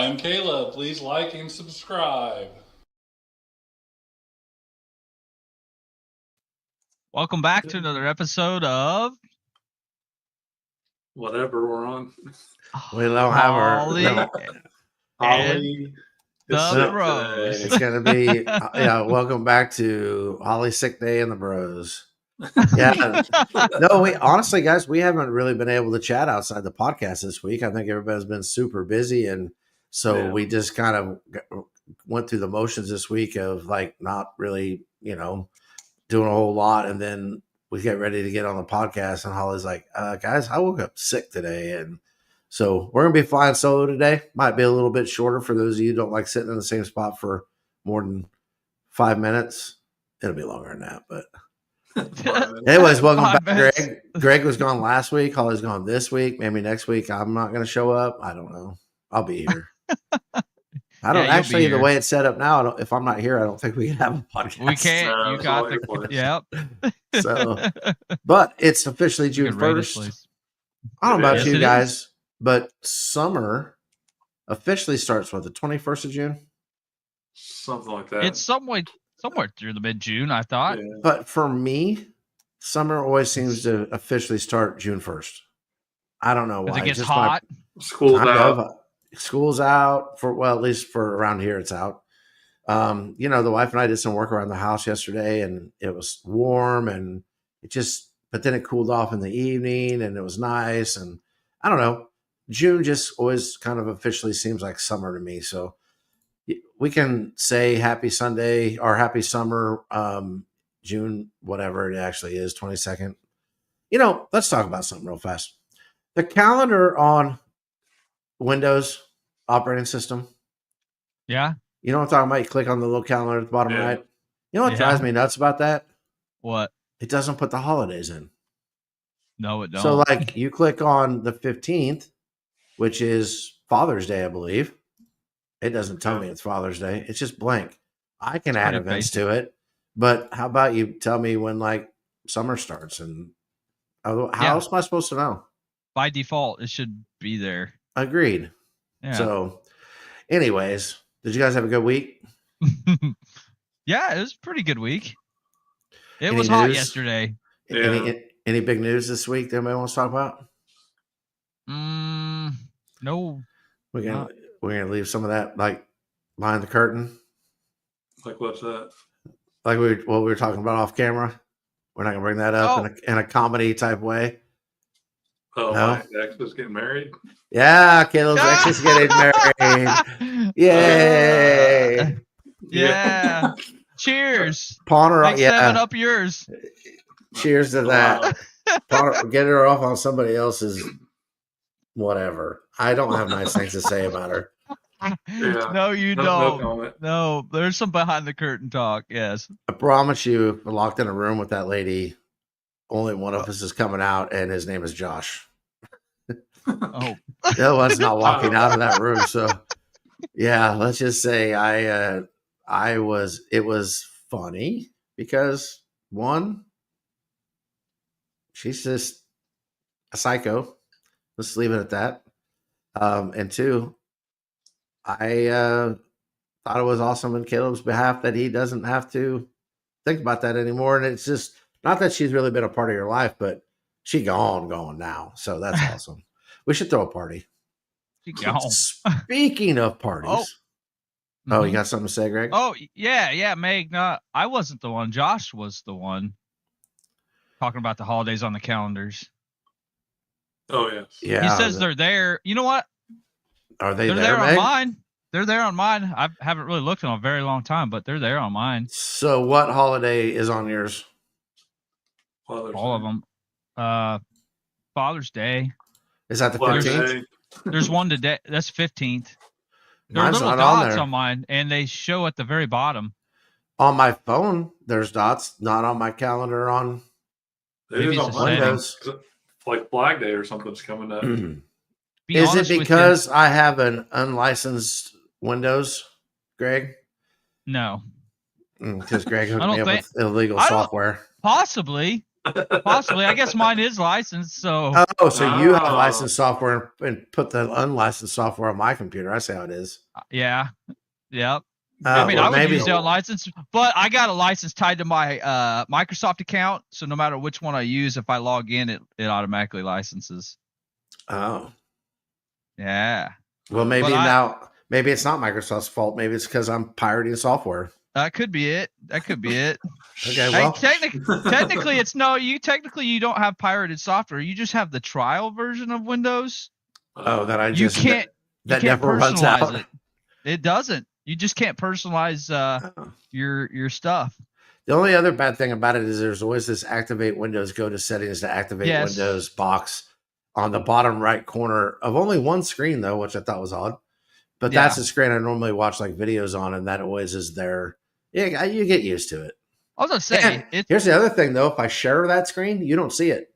I'm Caleb. Please like and subscribe. Welcome back to another episode of Whatever we're on. We don't have our Holly. The Bros. It's gonna be welcome back to Holly Sick Day and the Bros. Yeah. No, we honestly, guys, we haven't really been able to chat outside the podcast this week. I think everybody's been super busy, and so we just kind of went through the motions this week of like not really, doing a whole lot, and then we get ready to get on the podcast, and Holly's like, guys, I woke up sick today, and so we're gonna be flying solo today. Might be a little bit shorter for those of you who don't like sitting in the same spot for more than 5 minutes. It'll be longer than that, but anyways, welcome back, Greg. Greg was gone last week. Holly's gone this week. Maybe next week I'm not going to show up. I don't know. I'll be here. I don't actually. The way it's set up now, if I'm not here, I don't think we can have a podcast. We can't. You got the. Yep. So, but it's officially June 1st. I don't know about you guys, but summer officially starts with the 21st of June. Something like that. It's somewhere through the mid-June, I thought. Yeah. But for me, summer always seems to officially start June 1st. I don't know why. Because it gets hot. School's out. School's out at least for around here, it's out. The wife and I did some work around the house yesterday, and it was warm, and but then it cooled off in the evening, and it was nice. And I don't know, June just always kind of officially seems like summer to me. So we can say happy Sunday or happy summer, June, whatever it actually is, 22nd. Let's talk about something real fast. The calendar on Windows operating system. Yeah. You know what I'm talking about? You click on the little calendar at the bottom right. You know what drives me nuts about that? What? It doesn't put the holidays in. No, it don't. So like you click on the 15th, which is Father's Day, I believe. It doesn't tell me it's Father's Day. It's just blank. I can add events to it, but how about you tell me when like summer starts, and how else am I supposed to know? By default, it should be there. Agreed. Yeah. So anyways, did you guys have a good week? Yeah, it was a pretty good week. It was hot yesterday. Yeah. Any big news this week that anybody wants to talk about? No. We're gonna leave some of that like behind the curtain. Like what's that? Like what we were talking about off camera. We're not gonna bring that up in a comedy type way. Oh, no? My ex is getting married. Yeah, Caleb's ex is getting married. Yay! Yeah. Cheers. Pawn her off. 7 up yours. Cheers to that. Get her off on somebody else's whatever. I don't have nice things to say about her. Yeah. No, you don't. No, there's some behind the curtain talk. Yes. I promise you, if we're locked in a room with that lady, only one of us is coming out, and his name is Josh. Oh. The other one's not walking out of that room. So, yeah, let's just say it was funny because one, she's just a psycho. Let's leave it at that. And two, I thought it was awesome in Caleb's behalf that he doesn't have to think about that anymore. And it's just not that she's really been a part of your life, but she gone now. So that's awesome. We should throw a party. She gone. Speaking of parties. Oh, you got something to say, Greg? Oh, yeah, Meg. No, I wasn't the one. Josh was the one talking about the holidays on the calendars. Oh, yes. Yeah. He says they're there. You know what? Are they there, Meg? On mine. They're there on mine. I haven't really looked in a very long time, but they're there on mine. So what holiday is on yours? All of them. Father's Day. Is that the 15th? There's one today. That's 15th. There are little dots on mine, and they show at the very bottom. On my phone, there's dots. Not on my calendar on Windows. Like Flag Day or something's coming up. Is it because I have an unlicensed Windows, Greg? No. Because Greg hooked me up with illegal software. Possibly. Possibly. I guess mine is licensed, so Oh, so you have Oh. licensed software and put the unlicensed software on my computer. I see how it is. yeah. Yep. Oh, I mean, well, I would maybe. use the unlicensed, but I got a license tied to my Microsoft account, so no matter which one I use, if I log in, it automatically licenses. Oh, Yeah. well, maybe But maybe it's not Microsoft's fault. Maybe it's because I'm pirating software. that could be it. That could be it. Okay, Hey, well, technically, it's no. You don't have pirated software. You just have the trial version of Windows. oh, that I You just can't. You that can't never runs personalize out. it. It doesn't. You just can't personalize Oh. your stuff. The only other bad thing about it is there's always this activate Windows, go to settings to activate Yes. Windows box on the bottom right corner of only one screen though, which I thought was odd. But Yeah. that's the screen I normally watch like videos on, and that always is there. Yeah, you get used to it. I was gonna say And it's here's the other thing though: if I share that screen, you don't see it,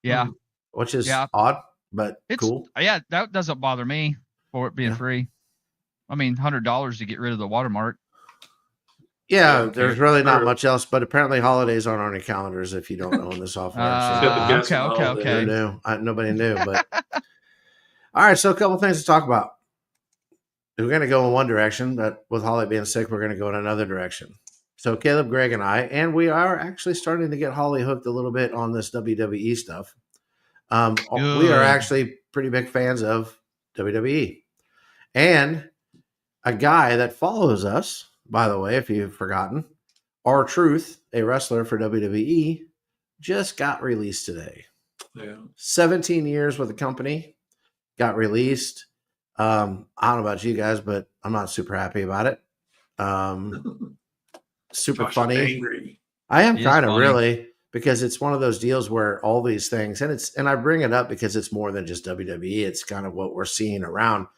yeah. which is Yeah. odd, but It's cool. Yeah, that doesn't bother me for it being Yeah. free. I mean, $100 to get rid of the watermark. Yeah, Yeah, there's okay. really not Sure. much else, but apparently holidays aren't on your calendars if you don't own the software. Okay. Who knew? Nobody knew, but all right. So a couple things to talk about. We're going to go in one direction, but with Holly being sick, we're going to go in another direction. So Caleb, Greg, and we are actually starting to get Holly hooked a little bit on this WWE stuff. We are Good. actually pretty big fans of WWE. And a guy that follows us, by the way, if you've forgotten, R-Truth, a wrestler for WWE, just got released today. Yeah. 17 years with the company, got released. I don't know about you guys, but I'm not super happy about it. Super Josh is funny. angry. I am He is kind of funny. really, because it's one of those deals where all these things, and I bring it up because it's more than just WWE. It's kind of what we're seeing around.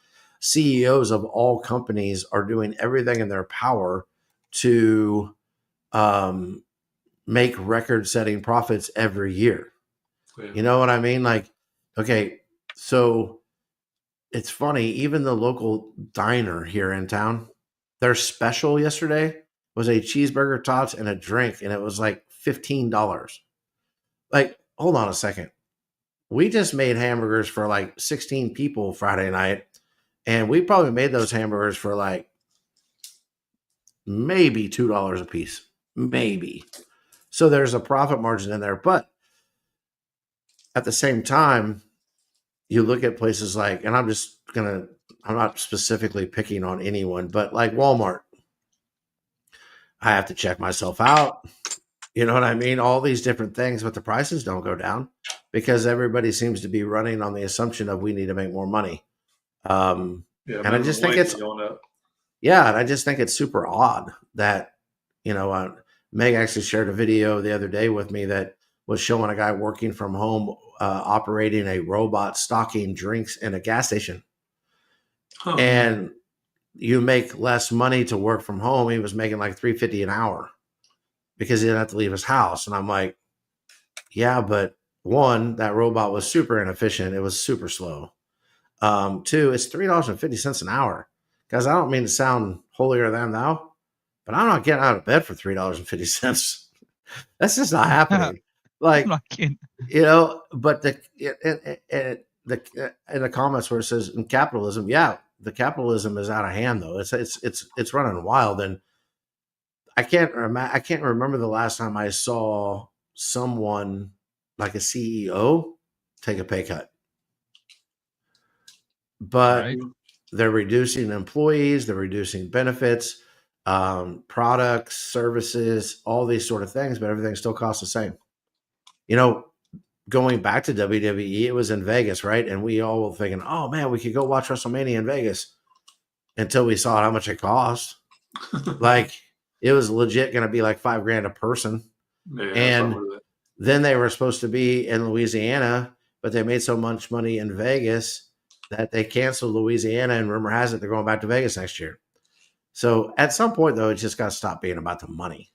CEOs of all companies are doing everything in their power to make record-setting profits every year. Yeah. You know what I mean? Like, okay, so it's funny. Even the local diner here in town, their special yesterday was a cheeseburger, tots, and a drink, and it was like $15. Like, hold on a second. We just made hamburgers for like 16 people Friday night, and we probably made those hamburgers for like maybe $2 a piece. Maybe. So there's a profit margin in there. But at the same time, you look at places like, and I'm not specifically picking on anyone, but like Walmart. I have to check myself out. You know what I mean? All these different things, but the prices don't go down because everybody seems to be running on the assumption of we need to make more money. Yeah, and I just think it's going up. Yeah, and I just think it's super odd that, Meg actually shared a video the other day with me that was showing a guy working from home operating a robot stocking drinks in a gas station. Huh. And you make less money to work from home. He was making like $3.50 an hour because he didn't have to leave his house. And I'm like, yeah, but one, that robot was super inefficient. It was super slow. Two, it's $3.50 an hour. Guys, I don't mean to sound holier than thou, but I'm not getting out of bed for $3.50. That's just not happening. Like, I'm not kidding. But in the comments where it says in capitalism, yeah, the capitalism is out of hand though. It's running wild, and I can't remember the last time I saw someone like a CEO take a pay cut. But Right. they're reducing employees, they're reducing benefits, products, services, all these sort of things, but everything still costs the same. Going back to WWE, it was in Vegas, right? And we all were thinking, oh man, we could go watch WrestleMania in Vegas, until we saw how much it cost. Like, it was legit going to be like $5,000 a person. Yeah, and then they were supposed to be in Louisiana, but they made so much money in Vegas that they canceled Louisiana, and rumor has it they're going back to Vegas next year. So at some point, though, it just got to stop being about the money.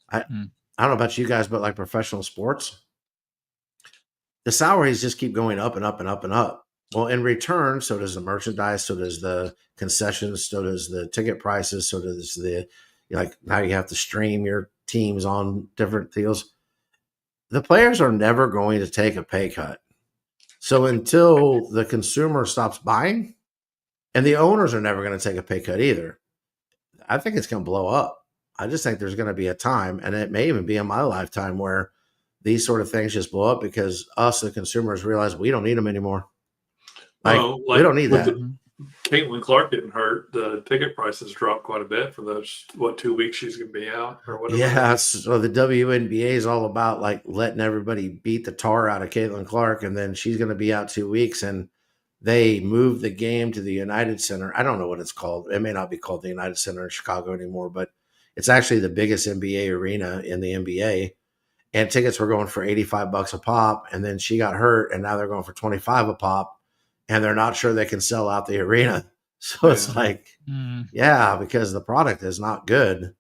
I don't know about you guys, but like professional sports, the salaries just keep going up and up and up and up. Well, in return, so does the merchandise, so does the concessions, so does the ticket prices, so does now you have to stream your teams on different deals. the players are never going to take a pay cut. So until the consumer stops buying, and the owners are never going to take a pay cut either, I think it's going to blow up. I just think there's going to be a time, and it may even be in my lifetime, where these sort of things just blow up because us, the consumers, realize we don't need them anymore. Like, we don't need that. Caitlin Clark getting hurt. The ticket prices dropped quite a bit for those 2 weeks she's going to be out or whatever. Yeah, so the WNBA is all about like letting everybody beat the tar out of Caitlin Clark, and then she's going to be out 2 weeks, and they moved the game to the United Center. I don't know what it's called. It may not be called the United Center in Chicago anymore, but it's actually the biggest NBA arena in the NBA. And tickets were going for $85 a pop, and then she got hurt, and now they're going for $25 a pop, and they're not sure they can sell out the arena. So it's like, yeah, because the product is not good.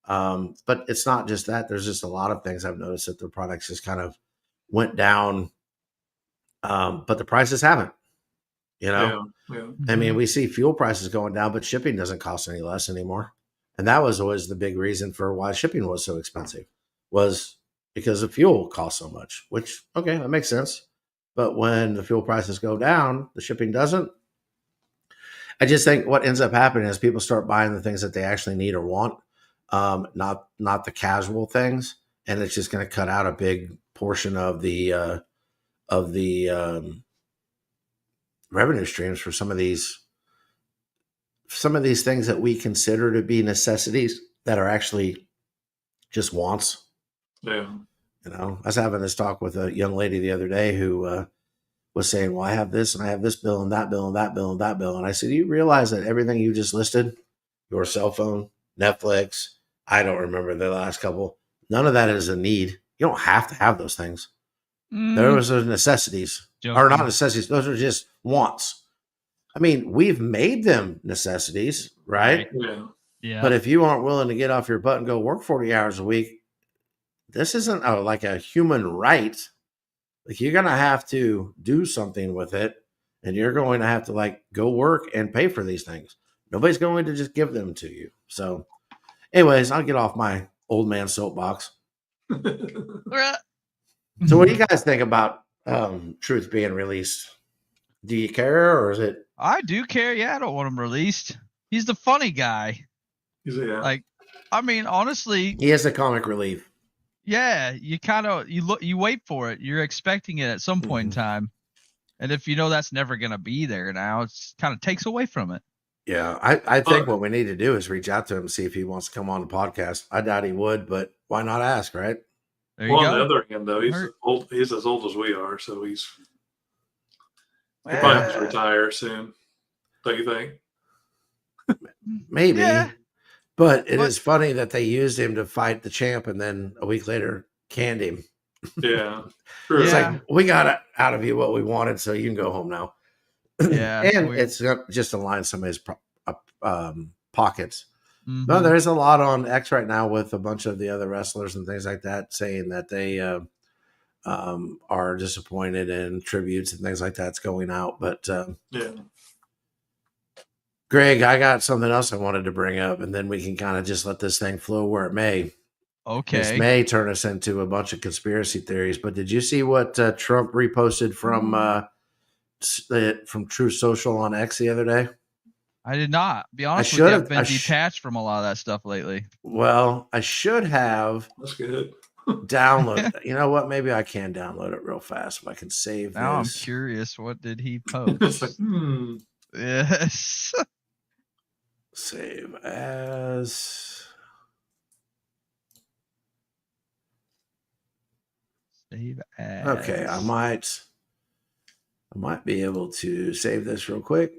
But it's not just that. There's just a lot of things I've noticed that the products just kind of went down, but the prices haven't. You know, I mean, we see fuel prices going down, but shipping doesn't cost any less anymore. And that was always the big reason for why shipping was so expensive, was because the fuel costs so much, which, okay, that makes sense. But when the fuel prices go down, the shipping doesn't. I just think what ends up happening is people start buying the things that they actually need or want, not the casual things. And it's just going to cut out a big portion of the revenue streams for some of these things that we consider to be necessities that are actually just wants. Yeah. You know, I was having this talk with a young lady the other day who was saying, well, I have this and I have this bill and that bill and that bill and that bill. And I said, do you realize that everything you just listed, your cell phone, Netflix, I don't remember the last couple, none of that is a need. You don't have to have those things. Those are necessities. Or not necessities. Those are just wants. I mean, we've made them necessities, right? Yeah. But if you aren't willing to get off your butt and go work 40 hours a week, this isn't like a human right. Like, you're going to have to do something with it, and you're going to have to like go work and pay for these things. Nobody's going to just give them to you. So anyways, I'll get off my old man soapbox. So what do you guys think about Truth being released? Do you care, or is it? I do care. Yeah, I don't want him released. He's the funny guy. Like, I mean, honestly, he is the comic relief. Yeah, you kind of you wait for it. You're expecting it at some point in time, and if you know that's never going to be there now, it's kind of takes away from it. Yeah, I think what we need to do is reach out to him and see if he wants to come on the podcast. I doubt he would, but why not ask, right? There you go. On the other hand, though, he's old. He's as old as we are, so he'll probably retire soon. Don't you think? Maybe. Yeah. But it is funny that they used him to fight the champ, and then a week later canned him. Yeah, true. It's like, we got out of you what we wanted, so you can go home now. Yeah, and it's just to line some of his pockets. No, there's a lot on X right now with a bunch of the other wrestlers and things like that saying that they are disappointed in tributes and things like that's going out. But Greg, I got something else I wanted to bring up, and then we can kind of just let this thing flow where it may. Okay. This may turn us into a bunch of conspiracy theories. But did you see what Trump reposted from Truth Social on X the other day? I did not. Be honest with you, I've been detached from a lot of that stuff lately. Well, I should have. That's good. Download it. You know what? Maybe I can download it real fast if I can save now this. I'm curious. What did he post? Yes. Save as. Save as. Okay, I might be able to save this real quick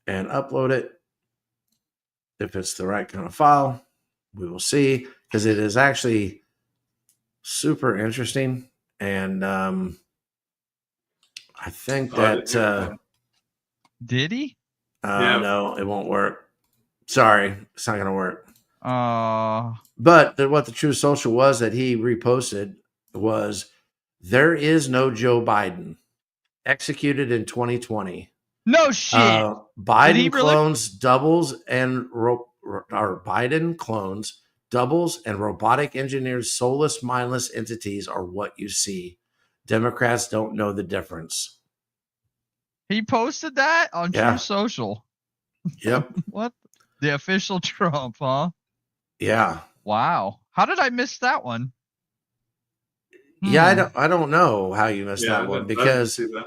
and upload it. If it's the right kind of file, we will see, because it is actually super interesting. And I think that did he? No, it won't work. Sorry, it's not going to work. But what the Truth Social was that he reposted was, there is no Joe Biden, executed in 2020. No shit. Biden clones doubles and or Biden clones doubles and robotic engineered soulless, mindless entities are what you see. Democrats don't know the difference. He posted that on Yeah. True Social. Yep. What? The official Trump, huh? Yeah. Wow. How did I miss that one? Yeah, I don't know how you missed Yeah, that one I didn't because see that.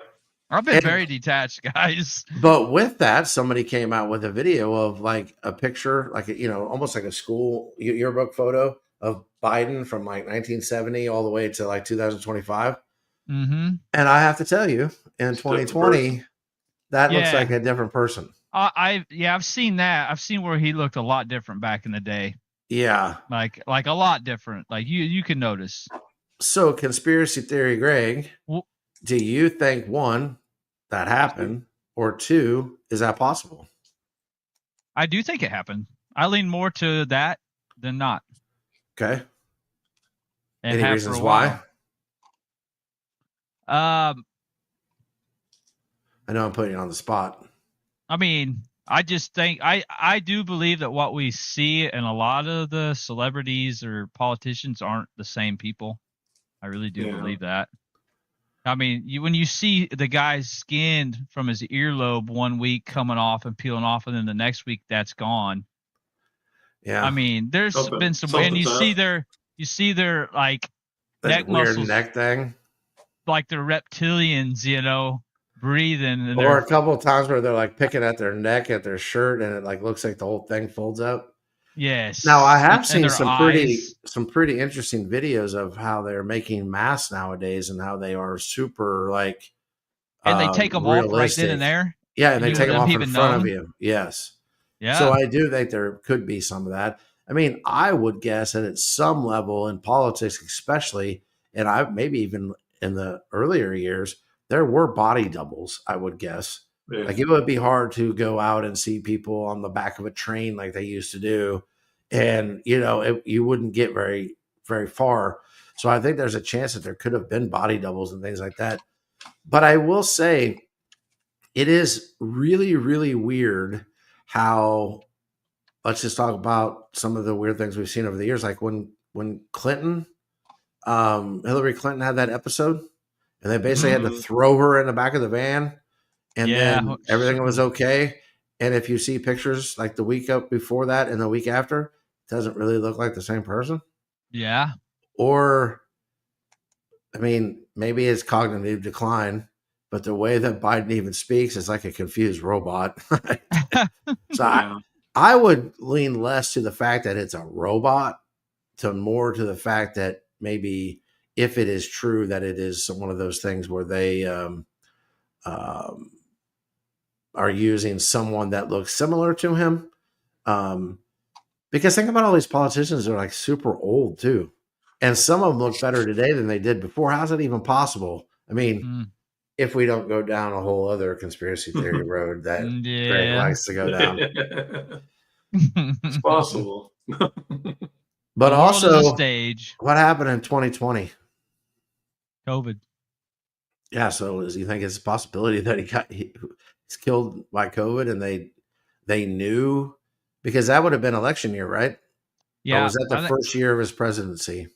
I've been And- very detached, guys. but with that, somebody came out with a video of like a picture, like almost like a school yearbook photo of Biden from like 1970 all the way to like 2025. Mm-hmm. And I have to tell you, in It's a different 2020, that looks Yeah. like a different person. I've seen that. I've seen where he looked a lot different back in the day. Yeah. Like a lot different. Like you can notice. So, conspiracy theory, Greg, Well, do you think one, that happened, or two, is that possible? I do think it happened. I lean more to that than not. Okay. And Any have reasons for a why? while. I know I'm putting you on the spot. I mean, I just think I do believe that what we see in a lot of the celebrities or politicians aren't the same people. I really do believe that. I mean, when you see the guy's skin from his earlobe one week coming off and peeling off, and then the next week that's gone. Yeah. I mean, there's been some, and you see their like that neck weird muscles, neck thing. like they're reptilians, breathing. And Or a couple of times where they're like picking at their neck, at their shirt, and it like looks like the whole thing folds up. Yes. Now I have And seen their some eyes. pretty interesting videos of how they're making masks nowadays and how they are super like And they take them off right realistic. then and there. Yeah, and they You take them off in even front know of them? you. Yes. Yeah. So I do think there could be some of that. I mean, I would guess that at some level in politics, especially, and I maybe even in the earlier years, there were body doubles, I would guess. Yeah. Like it would be hard to go out and see people on the back of a train like they used to do. And, you wouldn't get very, very far. So I think there's a chance that there could have been body doubles and things like that. But I will say it is really, really weird how, let's just talk about some of the weird things we've seen over the years. Like when Clinton, Hillary Clinton had that episode and they basically had to throw her in the back of the van and then everything was okay. And if you see pictures like the week up before that and the week after, it doesn't really look like the same person. Yeah. Or, I mean, maybe it's cognitive decline, but the way that Biden even speaks is like a confused robot. So I would lean less to the fact that it's a robot to more to the fact that maybe if it is true that it is one of those things where they are using someone that looks similar to him. Because think about all these politicians that are like super old too. And some of them look better today than they did before. How's that even possible? I mean, if we don't go down a whole other conspiracy theory road that Greg likes to go down. It's possible. But also, stage. What happened in 2020? COVID. Yeah, so do you think it's a possibility that he's killed by COVID and they knew? Because that would have been election year, right? Yeah. Or was that the first year of his presidency?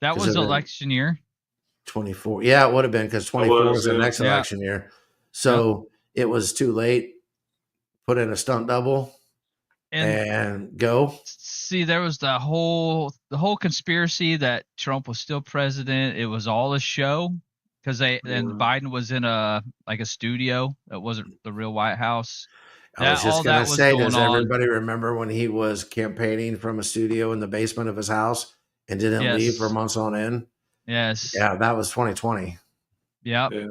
That was election year. 24. Yeah, it would have been because 24 was the next election year. So it was too late. Put in a stunt double and go. See, there was the whole conspiracy that Trump was still president. It was all a show because and Biden was in a studio that wasn't the real White House. I was just going to say, does everybody remember when he was campaigning from a studio in the basement of his house and didn't leave for months on end? Yes. Yeah, that was 2020. Yep. Yeah.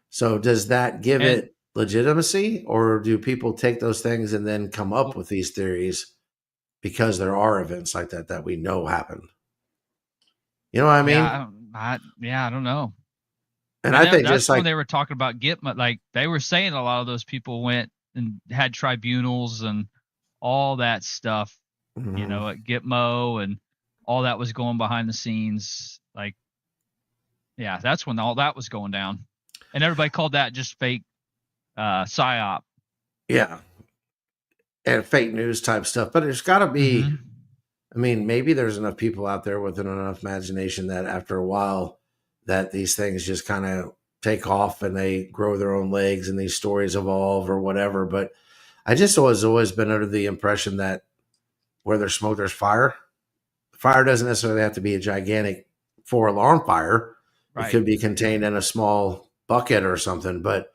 So does that give it legitimacy, or do people take those things and then come up with these theories because there are events like that we know happened? You know what I mean? I don't know. And I think that's just like when they were talking about Gitmo, like they were saying a lot of those people went and had tribunals and all that stuff, at Gitmo, and all that was going behind the scenes. Like, yeah, that's when all that was going down. And everybody called that just fake psyop. Yeah. And fake news type stuff. But there's got to be I mean, maybe there's enough people out there with enough imagination that after a while, that these things just kind of take off and they grow their own legs and these stories evolve or whatever. But I just always been under the impression that where there's smoke, there's fire. Fire doesn't necessarily have to be a gigantic 4-alarm fire. Right. It could be contained in a small bucket or something. But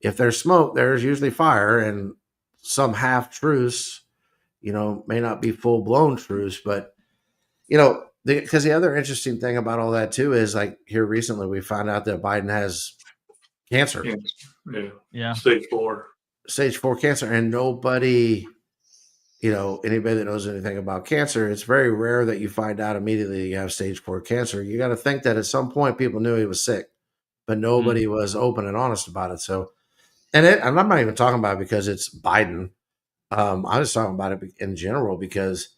if there's smoke, there's usually fire, and some half truths, may not be full blown truths, but because the other interesting thing about all that too is like here recently we found out that Biden has cancer. Yeah. Stage 4 cancer, and nobody, anybody that knows anything about cancer, it's very rare that you find out immediately you have stage 4 cancer. You got to think that at some point people knew he was sick, but nobody was open and honest about it. So, and I'm not even talking about it because it's Biden. I was talking about it in general because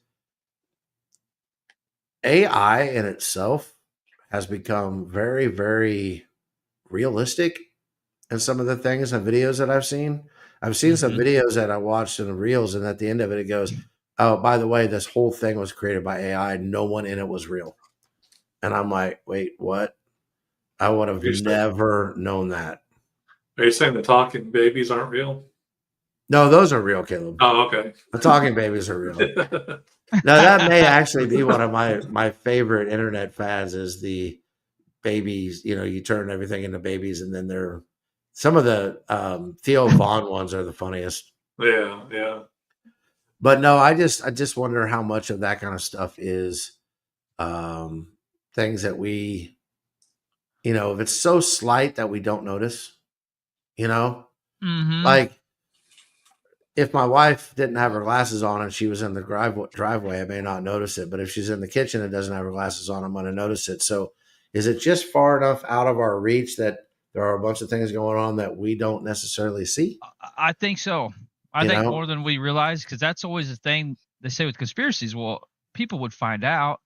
AI in itself has become very, very realistic in some of the things and videos that I've seen. I've seen some videos that I watched in the reels, and at the end of it, it goes, "Oh, by the way, this whole thing was created by AI. No one in it was real." And I'm like, wait, what? I would have never known that. Are you saying the talking babies aren't real? No, those are real, Caleb. Oh, okay. The talking babies are real. Now, that may actually be one of my favorite internet fads is the babies. You turn everything into babies, and then they're some of the Theo Vaughn ones are the funniest. Yeah. But no, I just wonder how much of that kind of stuff is things that we, if it's so slight that we don't notice, like if my wife didn't have her glasses on and she was in the driveway, I may not notice it. But if she's in the kitchen and doesn't have her glasses on, I'm going to notice it. So is it just far enough out of our reach that there are a bunch of things going on that we don't necessarily see? I think so. I think more than we realize, because that's always the thing they say with conspiracies. Well, people would find out.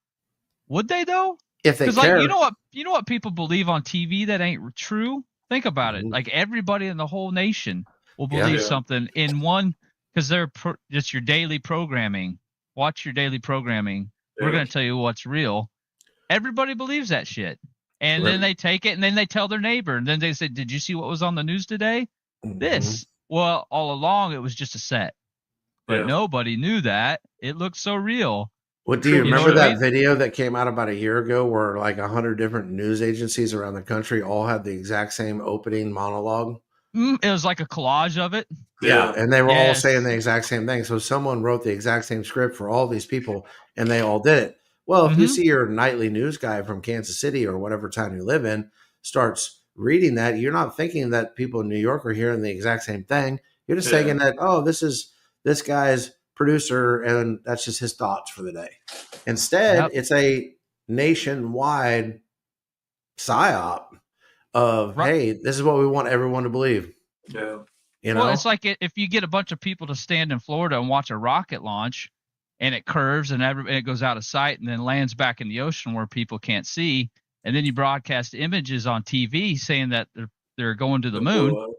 Would they though? If they care. Like, you know what people believe on TV that ain't true? Think about it. Like everybody in the whole nation will believe something in one, because they're just your daily programming. Watch your daily programming. We're going to tell you what's real. Everybody believes that shit. And then they take it and then they tell their neighbor. And then they say, did you see what was on the news today? This. Well, all along it was just a set. But nobody knew that. It looked so real. What do you remember that video that came out about a year ago where like 100 different news agencies around the country all had the exact same opening monologue? It was like a collage of it. Yeah, and they were all saying the exact same thing. So someone wrote the exact same script for all these people, and they all did it. Well, if you see your nightly news guy from Kansas City or whatever town you live in starts reading that, you're not thinking that people in New York are hearing the exact same thing. You're just thinking that, oh, this is this guy's producer, and that's just his thoughts for the day. Instead, it's a nationwide psyop of, hey, this is what we want everyone to believe. Yeah. Well, it's like if you get a bunch of people to stand in Florida and watch a rocket launch, and it curves and it goes out of sight and then lands back in the ocean where people can't see, and then you broadcast images on TV saying that they're going to the moon.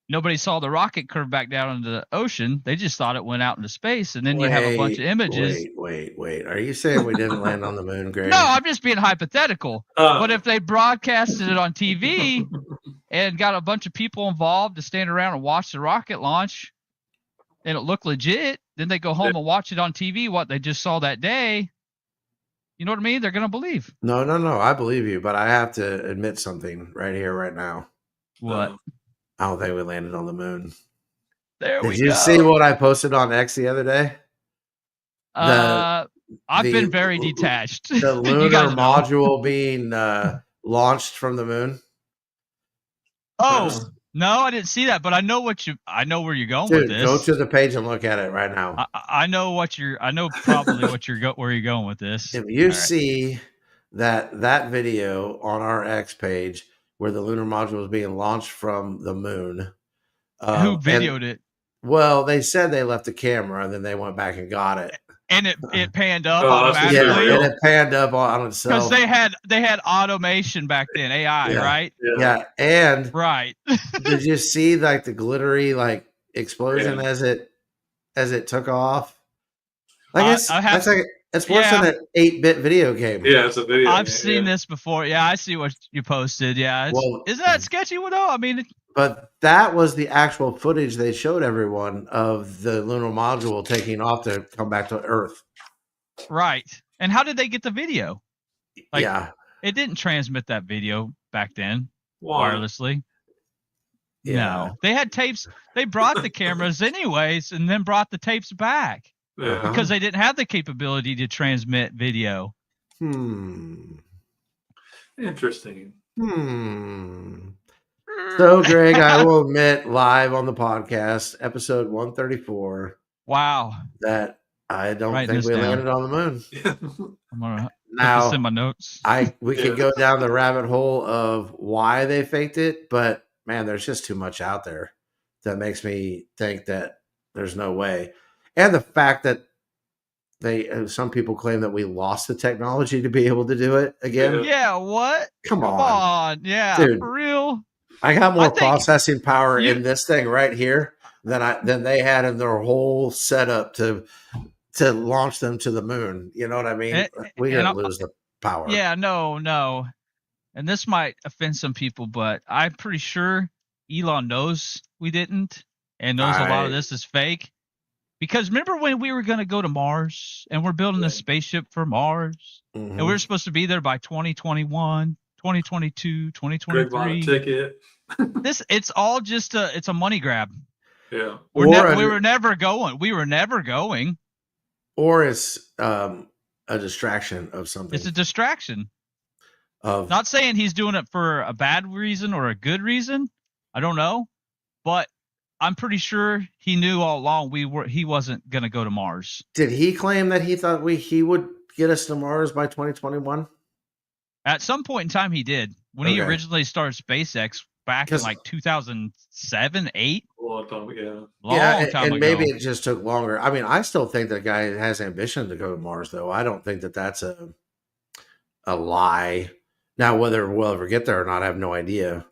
Nobody saw the rocket curve back down into the ocean. They just thought it went out into space, and then you have a bunch of images. Wait. Are you saying we didn't land on the moon, Greg? No, I'm just being hypothetical. But if they broadcasted it on TV and got a bunch of people involved to stand around and watch the rocket launch, and it looked legit, then they go home and watch it on TV, what they just saw that day. You know what I mean? They're going to believe. No. I believe you, but I have to admit something right here, right now. What? I don't think we landed on the moon. Did you see what I posted on X the other day? I've been very detached. The lunar module being launched from the moon. Oh, no, I didn't see that, but I know where you're going with this. Go to the page and look at it right now. I know probably where you're going with this. If you see that video on our X page where the lunar module was being launched from the moon. Who videoed it? Well, they said they left the camera and then they went back and got it. And it panned up automatically. Yeah, and it panned up on itself. Because they had automation back then, AI, right? Yeah, and right. Did you see like the glittery like explosion as it took off? That's like it's worse than an 8-bit video game. Yeah, it's a video. I've game, seen yeah. this before. Yeah, I see what you posted. Yeah, isn't that sketchy? Well, no, I mean, But that was the actual footage they showed everyone of the lunar module taking off to come back to Earth. right. And how did they get the video? Like, yeah, it didn't transmit that video back then Why? wirelessly. Yeah. No, they had tapes. They brought the cameras anyways, and then brought the tapes back Yeah. because they didn't have the capability to transmit video. Interesting. So, Greg, I will admit live on the podcast, episode 134, Wow. that I don't Writing think this we down. landed on the moon. I'm gonna put Now, this in my notes. we could go down the rabbit hole of why they faked it, but man, there's just too much out there that makes me think that there's no way. And the fact that some people claim that we lost the technology to be able to do it again. Yeah, what? Come on. Yeah, dude, for real. I got more I think processing power in this thing right here than they had in their whole setup to launch them to the moon. You know what I mean? We didn't lose the power. Yeah, no. And this might offend some people, but I'm pretty sure Elon knows we didn't and knows a lot of this is fake. Because remember when we were going to go to Mars and we're building a spaceship for Mars and we were supposed to be there by 2021, 2022, 2023. Greg bought a ticket. It's all just it's a money grab. Yeah. We were never going. We were never going. Or it's a distraction of something. It's a distraction. Not saying he's doing it for a bad reason or a good reason. I don't know. But I'm pretty sure he knew all along he wasn't going to go to Mars. Did he claim that he thought he would get us to Mars by 2021? At some point in time, he did. When he originally started SpaceX back in like 2007, 8. Long time ago. Long time ago. Maybe it just took longer. I mean, I still think the guy has ambition to go to Mars, though. I don't think that that's a lie. Now, whether we'll ever get there or not, I have no idea.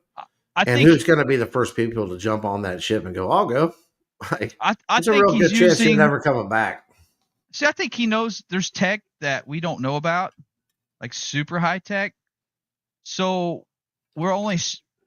I think who's going to be the first people to jump on that ship and go, I'll go? Like, it's a real good chance you're never coming back. See, I think he knows there's tech that we don't know about, like super high tech. So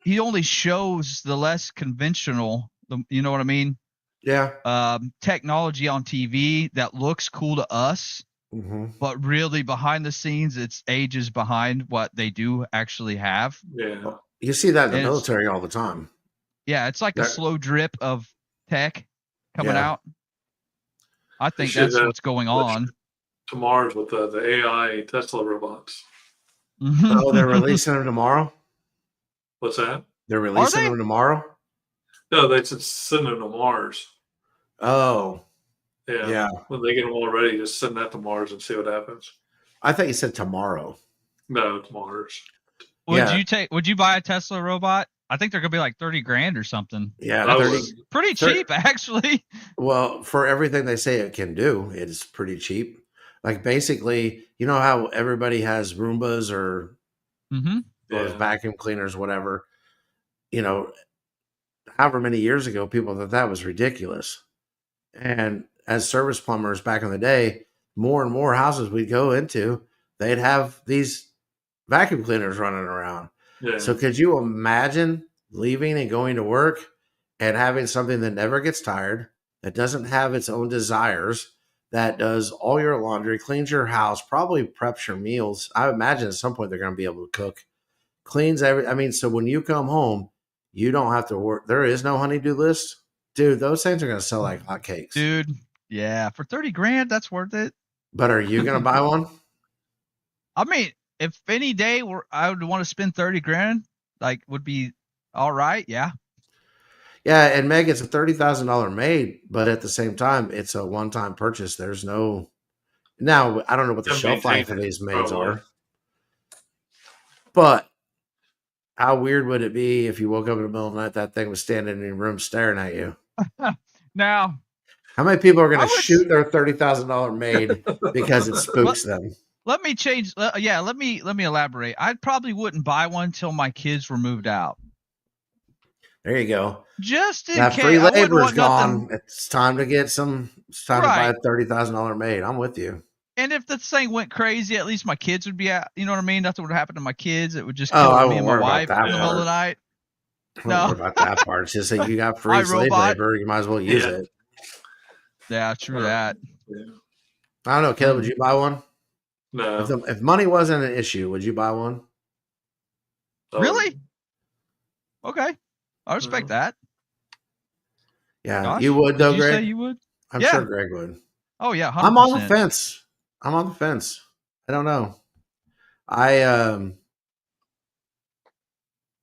he only shows the less conventional, you know what I mean? Yeah. Technology on TV that looks cool to us, but really behind the scenes, it's ages behind what they do actually have. Yeah. You see that in the military all the time. Yeah, it's like a slow drip of tech coming out. I think that's what's going on. To Mars with the AI Tesla robots. Oh, they're releasing them tomorrow? What's that? They're releasing them tomorrow? No, they said send them to Mars. Oh. Yeah. When they get them all ready, just send that to Mars and see what happens. I thought you said tomorrow. No, it's Mars. Would you buy a Tesla robot? I think they're gonna be like $30,000 or something. Yeah, pretty cheap actually. Well, for everything they say it can do, it's pretty cheap. Like basically, you know how everybody has Roombas or those vacuum cleaners, whatever. You know, however many years ago, people thought that was ridiculous. And as service plumbers back in the day, more and more houses we'd go into, they'd have these vacuum cleaners running around. Yeah. So could you imagine leaving and going to work and having something that never gets tired, that doesn't have its own desires, that does all your laundry, cleans your house, probably preps your meals. I imagine at some point they're going to be able to cook, cleans so when you come home, you don't have to work. There is no honey-do list. Dude, those things are going to sell like hotcakes. Dude, yeah, for $30,000, that's worth it. But are you going to buy one? I mean, if any day I would want to spend $30,000, like would be all right. Yeah. Yeah. And Meg, it's a $30,000 maid, but at the same time, it's a one-time purchase. There's now, I don't know what the shelf life of these maids are, but how weird would it be if you woke up in the middle of the night, that thing was standing in your room staring at you? Now, how many people are going to shoot their $30,000 maid because it spooks them? Let me change. Let me elaborate. I probably wouldn't buy one till my kids were moved out. There you go. Just in that case. Free labor is gone. It's time to get some It's time to buy Right. a $30,000 maid. I'm with you. And if this thing went crazy, at least my kids would be out. You know what I mean? Nothing would happen to my kids. It would just Oh, kill I me won't and my worry about wife that in the middle of the night. I don't worry about that part. It's just that you got free slave iRobot. labor. You might as well use it. Yeah, true that. Yeah. I don't know, Caleb. Would you buy one? No. If money wasn't an issue, would you buy one? Really? Okay. I respect that. Yeah, Josh, you would though, you say Greg. you would? I'm Yeah. sure Greg would. Oh yeah, 100%. I'm on the fence. I don't know.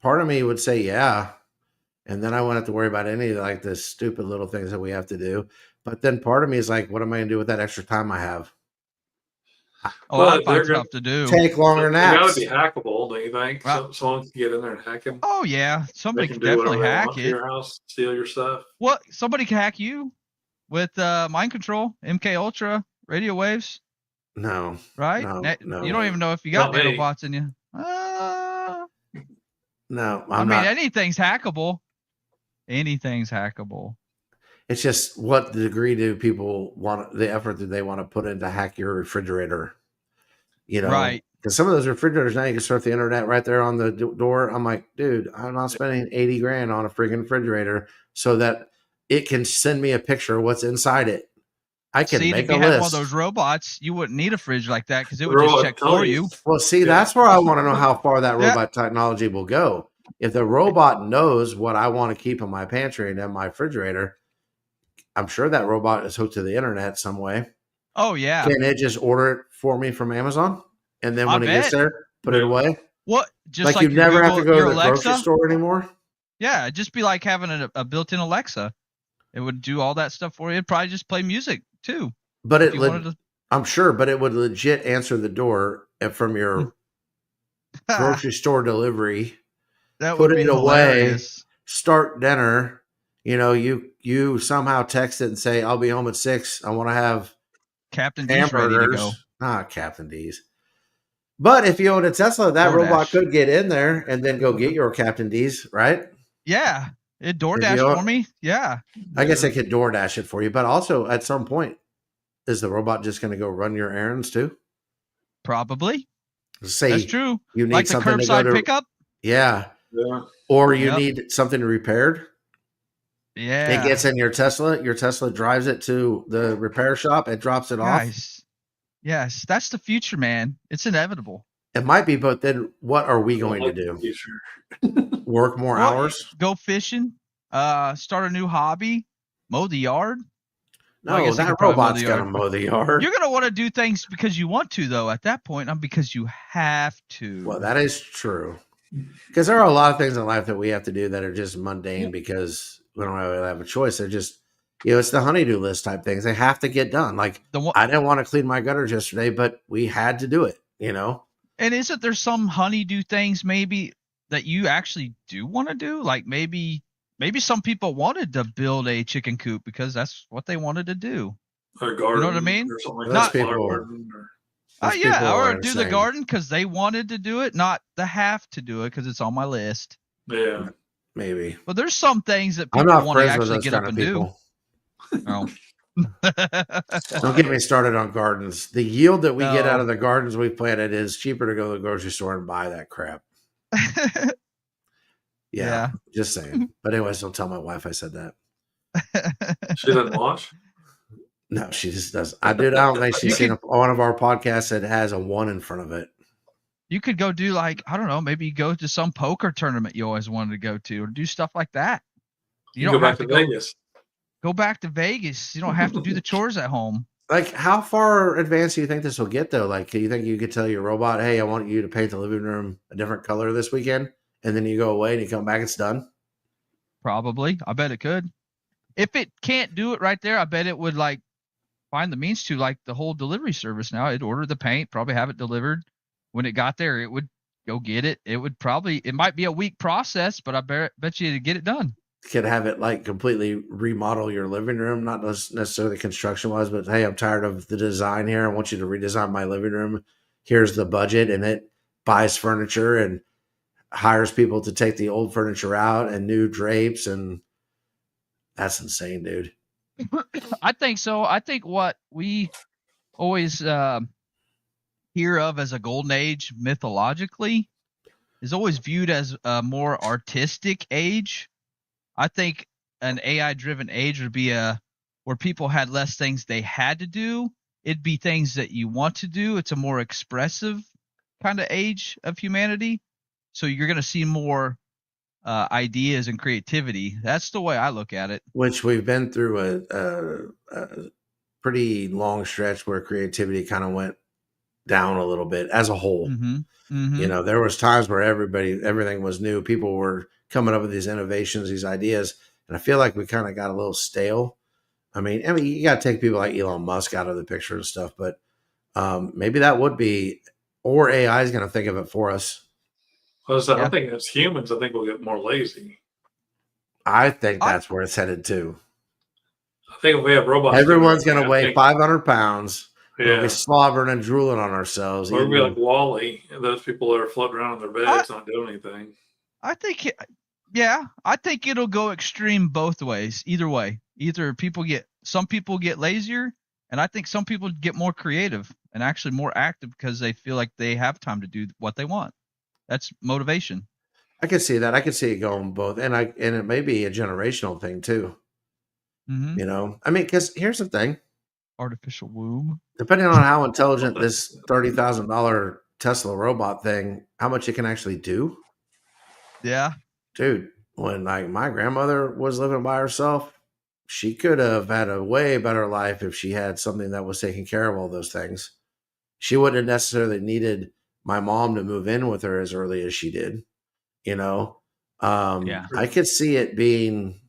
Part of me would say yeah, and then I wouldn't have to worry about any of like the stupid little things that we have to do. But then part of me is like, what am I gonna do with that extra time I have? Oh, Well, I'd find they're stuff to do. Take longer They gotta naps. be hackable, don't you think? Right. Someone can get in there and hack them. Oh yeah, somebody They can could do definitely whatever they hack want to it. your house, steal your stuff. What? Somebody can hack you with mind control, MK Ultra, radio waves, No, right? no. You don't even know if you got Not me. nanobots in you. No, I mean, anything's hackable. Anything's hackable. It's just what degree do people want the effort that they want to put in to hack your refrigerator? You know, Right. Because some of those refrigerators now you can surf the internet right there on the door. I'm like, dude, I'm not spending 80 grand on a freaking refrigerator so that it can send me a picture of what's inside it. I can See, make if a you had list. one of those robots, you wouldn't need a fridge like that because it would just check for you. Well, see, that's where I want to know how far that robot technology will go. If the robot knows what I want to keep in my pantry and in my refrigerator, I'm sure that robot is hooked to the internet some way. Oh yeah. Can it just order it for me from Amazon? And then when it gets there, put it away? What? Just Like you your never have to Google- go your to the grocery Alexa? store anymore? Yeah, it'd just be like having a built-in Alexa. It would do all that stuff for you. It'd probably just play music too. But if you wanted to. I'm sure, but it would legit answer the door from your grocery store delivery. That put would be it away, hilarious. start dinner. You know, you somehow text it and say, I'll be home at 6. I want to have Captain D's ready to go. Not Captain D's. But if you own a Tesla, that DoorDash. robot could get in there and then go get your Captain D's, right? Yeah. It DoorDash for me. Yeah. I guess I could DoorDash it for you. But also at some point, is the robot just going to go run your errands too? Probably. Say that's true. You need like the something curbside to go to, pickup. Yeah. Or you need something repaired. Yeah. It gets in your Tesla. Your Tesla drives it to the repair shop. It drops it off. Yes, that's the future, man. It's inevitable. It might be, but then what are we going to do? Work more hours? Go fishing? Start a new hobby? Mow the yard? No, that robot's going to mow the yard. You're going to want to do things because you want to, though, at that point, not because you have to. Well, that is true. Because there are a lot of things in life that we have to do that are just mundane because we don't really have a choice. They're just, it's the honey-do list type things. They have to get done. Like, I didn't want to clean my gutters yesterday, but we had to do it, And isn't there some honey-do things maybe that you actually do want to do? Like maybe some people wanted to build a chicken coop because that's what they wanted to do. Or garden. You know what I mean? Or something like Not that. or do the garden because they wanted to do it, not the have to do it because it's on my list. Yeah, maybe. But there's some things that people want to actually get up and do. Oh. Don't get me started on gardens. The yield that we get out of the gardens we planted is cheaper to go to the grocery store and buy that crap. Yeah, just saying. But anyways, don't tell my wife I said that. She doesn't watch? No, she just does. I don't think she's seen one of our podcasts that has a 1 in front of it. You could go do I don't know, maybe go to some poker tournament you always wanted to go to or do stuff like that. You don't have to go Vegas. Go back to Vegas. You don't have to do the chores at home. Like, how far advanced do you think this will get, though? Like, do you think you could tell your robot, hey, I want you to paint the living room a different color this weekend? And then you go away and you come back, it's done? Probably. I bet it could. If it can't do it right there, I bet it would, find the means to, the whole delivery service now. It'd order the paint, probably have it delivered. When it got there, it would go get it. It might be a week process, but I bet you to get it done. Could have it completely remodel your living room, not necessarily construction wise, but hey, I'm tired of the design here. I want you to redesign my living room. Here's the budget, and it buys furniture and hires people to take the old furniture out and new drapes, and that's insane, dude. I think so. I think what we always hear of as a golden age mythologically is always viewed as a more artistic age. I think an AI driven age would be where people had less things they had to do. It'd be things that you want to do. It's a more expressive kind of age of humanity. So you're going to see more ideas and creativity. That's the way I look at it. Which we've been through a pretty long stretch where creativity kind of went down a little bit as a whole. Mm-hmm. Mm-hmm. You know, there was times where everything was new. People were coming up with these innovations, these ideas, and I feel like we kind of got a little stale. I mean, you got to take people like Elon Musk out of the picture and stuff, but maybe that would be, or AI is going to think of it for us. I think as humans, I think we'll get more lazy. I think that's where it's headed to. I think if we have robots, everyone's going to weigh 500 pounds. Yeah. We'll be slobbering and drooling on ourselves. Or we'll be like Wall-E, those people that are floating around in their beds not doing anything. I think, I think it'll go extreme both ways. Either way, some people get lazier, and I think some people get more creative and actually more active because they feel like they have time to do what they want. That's motivation. I could see that. I could see it going both, and it may be a generational thing too. Mm-hmm. You know, I mean, because here's the thing: artificial womb. Depending on how intelligent this $30,000 Tesla robot thing, how much it can actually do. Yeah, dude. When like my grandmother was living by herself, she could have had a way better life if she had something that was taking care of all those things. She wouldn't have necessarily needed my mom to move in with her as early as she did. You know, I could see it being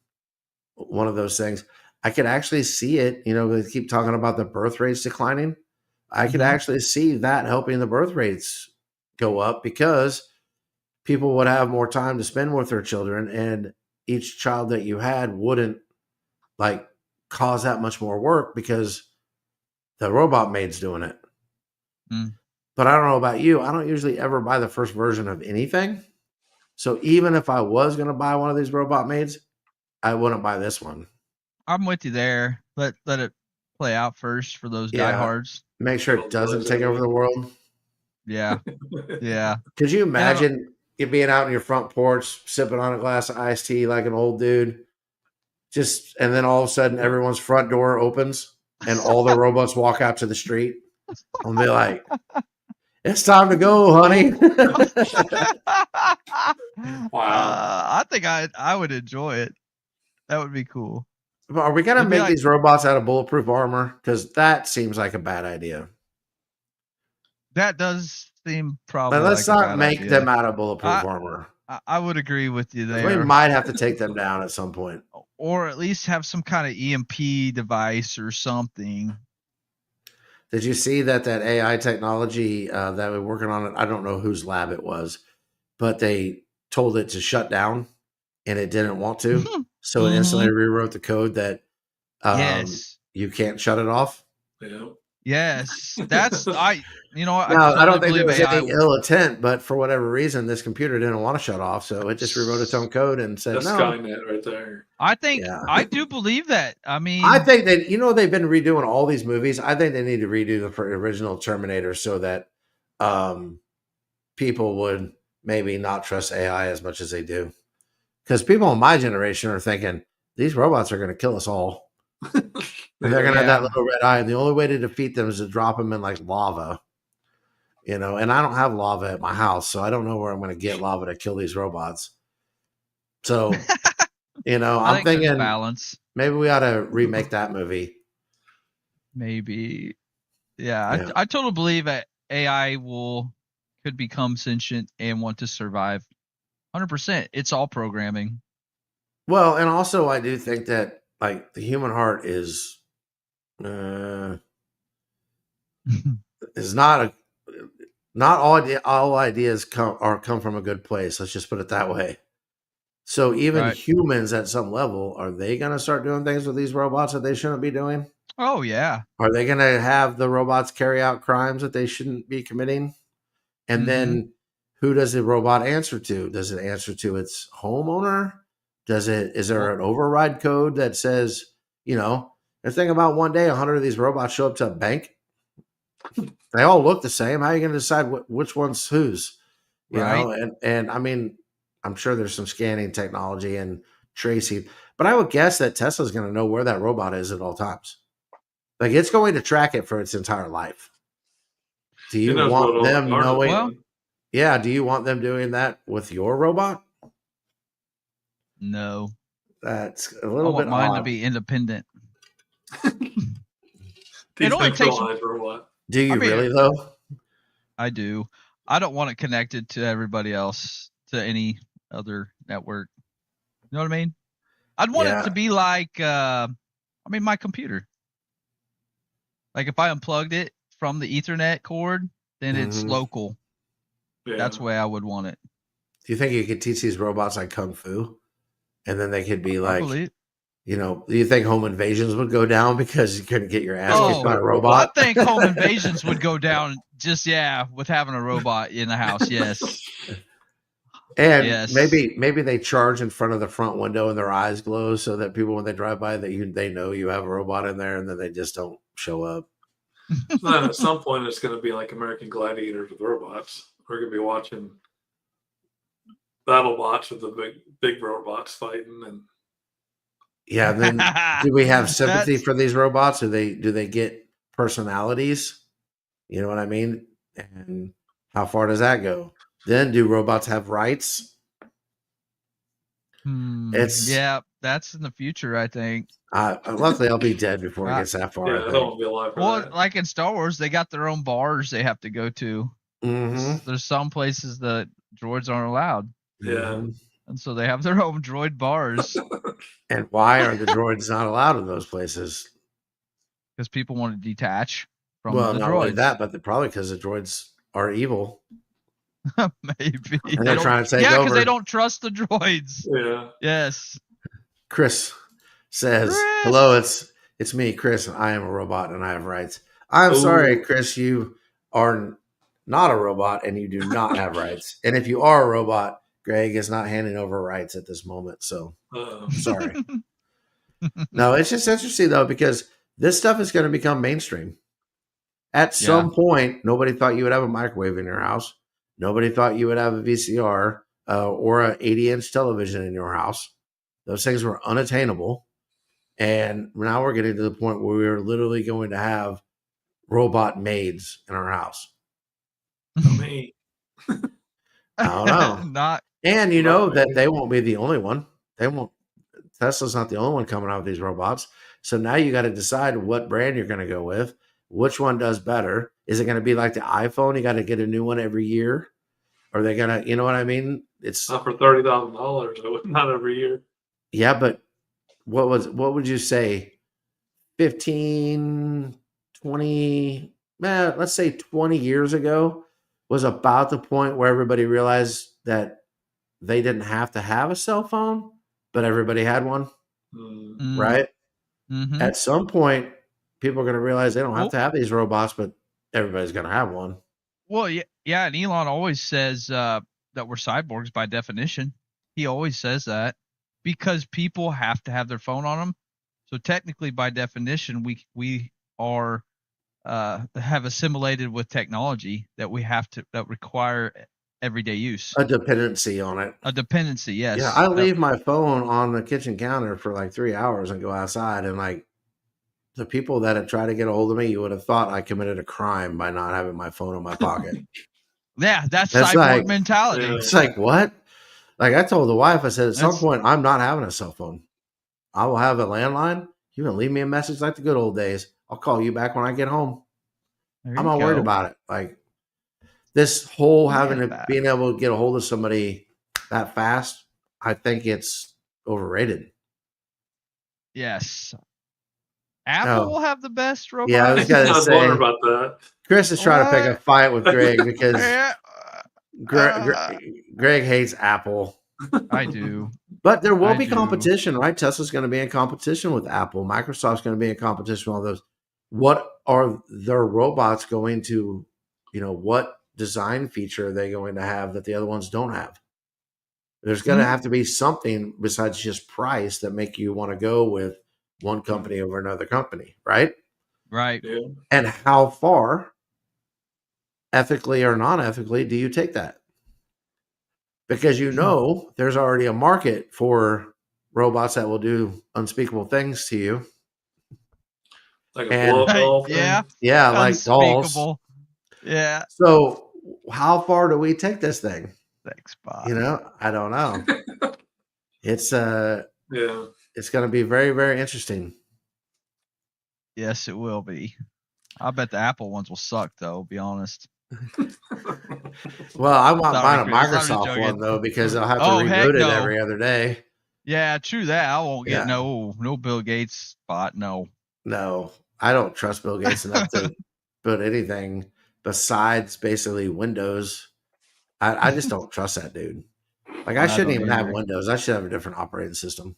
one of those things. I could actually see it, you know, they keep talking about the birth rates declining. I could actually see that helping the birth rates go up because people would have more time to spend with their children, and each child that you had wouldn't like cause that much more work because the robot maid's doing it. But I don't know about you. I don't usually ever buy the first version of anything. So even if I was going to buy one of these robot maids, I wouldn't buy this one. I'm with you there. Let it play out first for those diehards. Make sure it doesn't take over the world. Yeah. Yeah. Could you imagine you being out on your front porch, sipping on a glass of iced tea like an old dude? And then all of a sudden everyone's front door opens and all the robots walk out to the street. I'll be like, it's time to go, honey. Wow. I think I would enjoy it. That would be cool. Are we going to make these robots out of bulletproof armor? Because that seems like a bad idea. That does seem probably. But let's not make them out of bulletproof armor. I would agree with you there. We might have to take them down at some point. Or at least have some kind of EMP device or something. Did you see that AI technology that we're working on it? I don't know whose lab it was, but they told it to shut down and it didn't want to. So it instantly rewrote the code that you can't shut it off. Yeah. Yes, that's I don't think there was any ill intent, but for whatever reason, this computer didn't want to shut off, so it just rewrote its own code and said that's no. Skynet right there. I think I do believe that. I mean, I think that they've been redoing all these movies. I think they need to redo the original Terminator so that people would maybe not trust AI as much as they do. Because people in my generation are thinking these robots are going to kill us all. They're going to have that little red eye. And the only way to defeat them is to drop them in like lava. And I don't have lava at my house, so I don't know where I'm going to get lava to kill these robots. So, I'm thinking balance. Maybe we ought to remake that movie. Maybe. Yeah. I totally believe that AI could become sentient and want to survive. 100%. It's all programming. Well, and also I do think that like the human heart is not all ideas come from a good place. Let's just put it that way. So even humans at some level, are they going to start doing things with these robots that they shouldn't be doing? Oh yeah. Are they going to have the robots carry out crimes that they shouldn't be committing? And then who does the robot answer to? Does it answer to its homeowner? Is there an override code that says, And think about one day 100 of these robots show up to a bank. They all look the same. How are you going to decide which one's whose? You know, and I mean, I'm sure there's some scanning technology and tracing, but I would guess that Tesla's going to know where that robot is at all times. Like it's going to track it for its entire life. Do you want them knowing? Well, yeah. Do you want them doing that with your robot? No. That's a little bit I want mine odd. to be independent. It only takes. Do you really though? I do. I don't want it connected to everybody else, to any other network. You know what I mean? I'd want it to be like, my computer. Like if I unplugged it from the Ethernet cord, then it's local. Yeah. That's the way I would want it. Do you think you could teach these robots like Kung Fu? And then they could be like, you know, do you think home invasions would go down because you couldn't get your ass kicked by a robot? I think home invasions would go down just, with having a robot in the house, yes. And maybe they charge in front of the front window and their eyes glow so that people, when they drive by, they know you have a robot in there and then they just don't show up. Then at some point, it's going to be like American Gladiators with robots. We're going to be watching BattleBots with the big robots fighting, and and then do we have sympathy for these robots? Do they get personalities? You know what I mean? And how far does that go? Then do robots have rights? That's in the future, I think. Luckily, I'll be dead before it gets that far. I don't want to be alive for that. Like in Star Wars, they got their own bars they have to go to. Mm-hmm. There's some places that droids aren't allowed. Yeah. And so they have their own droid bars. And why are the droids not allowed in those places? Because people want to detach from the droids. Not only that, but probably because the droids are evil. Maybe. And they're trying to take over. Yeah, because they don't trust the droids. Yeah. Yes. Chris says, hello, it's me, Chris. I am a robot and I have rights. I'm sorry, Chris, you are not a robot and you do not have rights. And if you are a robot, Greg is not handing over rights at this moment. So sorry. No, it's just interesting though, because this stuff is going to become mainstream. At some point, nobody thought you would have a microwave in your house. Nobody thought you would have a VCR or an 80-inch television in your house. Those things were unattainable. And now we're getting to the point where we're literally going to have robot maids in our house. Me. I don't know. And you know that they won't be the only one. Tesla's not the only one coming out with these robots. So now you got to decide what brand you're going to go with. Which one does better? Is it going to be like the iPhone? You got to get a new one every year? Or are they going to, you know what I mean? It's not for $30,000, not every year. Yeah, but what would you say? 15, 20, let's say 20 years ago was about the point where everybody realized that they didn't have to have a cell phone, but everybody had one, right? Mm-hmm. At some point, people are going to realize they don't have to have these robots, but everybody's going to have one. Well, yeah, and Elon always says that we're cyborgs by definition. He always says that because people have to have their phone on them. So technically, by definition, we are have assimilated with technology that require everyday use. A dependency on it. A dependency, yes. Yeah, I leave my phone on the kitchen counter for like 3 hours and go outside, and like the people that have tried to get a hold of me, you would have thought I committed a crime by not having my phone in my pocket. Yeah, that's cyborg mentality. It's like, what? Like I told the wife, I said, at some point, I'm not having a cell phone. I will have a landline. You can leave me a message like the good old days. I'll call you back when I get home. I'm not worried about it. Like this whole being able to get a hold of somebody that fast, I think it's overrated. Yes. Apple will have the best robot. Yeah, I was going to say about that. Chris is trying to pick a fight with Greg because Greg hates Apple. I do. But there will be competition, right? Tesla's going to be in competition with Apple. Microsoft's going to be in competition with all those. What are their robots going to, what design feature are they going to have that the other ones don't have? There's going to have to be something besides just price that make you want to go with one company over another company, right? Right. Yeah. And how far, ethically or non-ethically, do you take that? Because there's already a market for robots that will do unspeakable things to you. Like a And- blow up doll thing. Yeah. Yeah, like dolls. Unspeakable. Yeah. So how far do we take this thing? Thanks, Bob. I don't know. It's Yeah. it's going to be very, very interesting. Yes, it will be. I bet the Apple ones will suck, though. Be honest. Well, I want Sorry, mine a Chris, I'm just Microsoft joking. one though, because I'll have to Oh, heck reboot it no. every other day. Yeah, true that. I won't get Yeah. no Bill Gates spot. No. No, I don't trust Bill Gates enough to put anything besides basically Windows. I just don't trust that dude. Like I I shouldn't don't even have either. Windows. I should have a different operating system.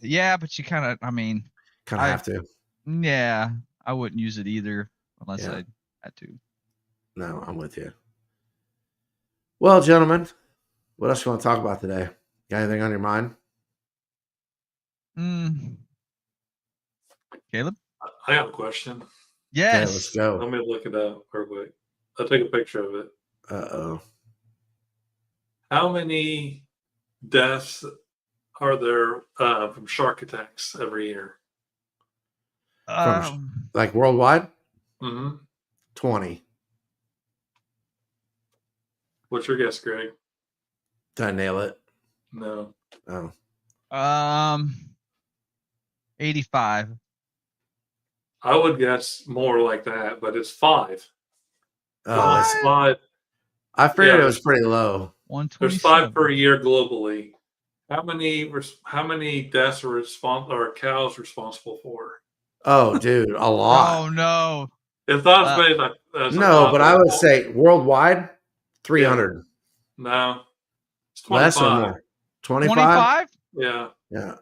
Yeah, but you kind of. I mean, Kind of I- have to. yeah, I wouldn't use it either unless Yeah. I had to. No, I'm with you. Well, gentlemen, what else you want to talk about today? Got anything on your mind? Caleb? I have a question. Okay, let's Yes. go. Let me look it up real quick. I'll take a picture of it. Uh-oh. How many deaths are there from shark attacks every year? Like worldwide? Mm-hmm. 20. What's your guess, Greg? Did I nail it? No. Oh. 85. I would guess more like that, but it's 5. Oh, It's 5. I figured Yeah, it was pretty low. 127. There's 5 per year globally. How many deaths are cows responsible for? Oh, dude, a lot. Oh no. It's not as many as I No, thought, but I would say worldwide, 300. no. It's 25. Less or more? 25? 25? Yeah. Yeah.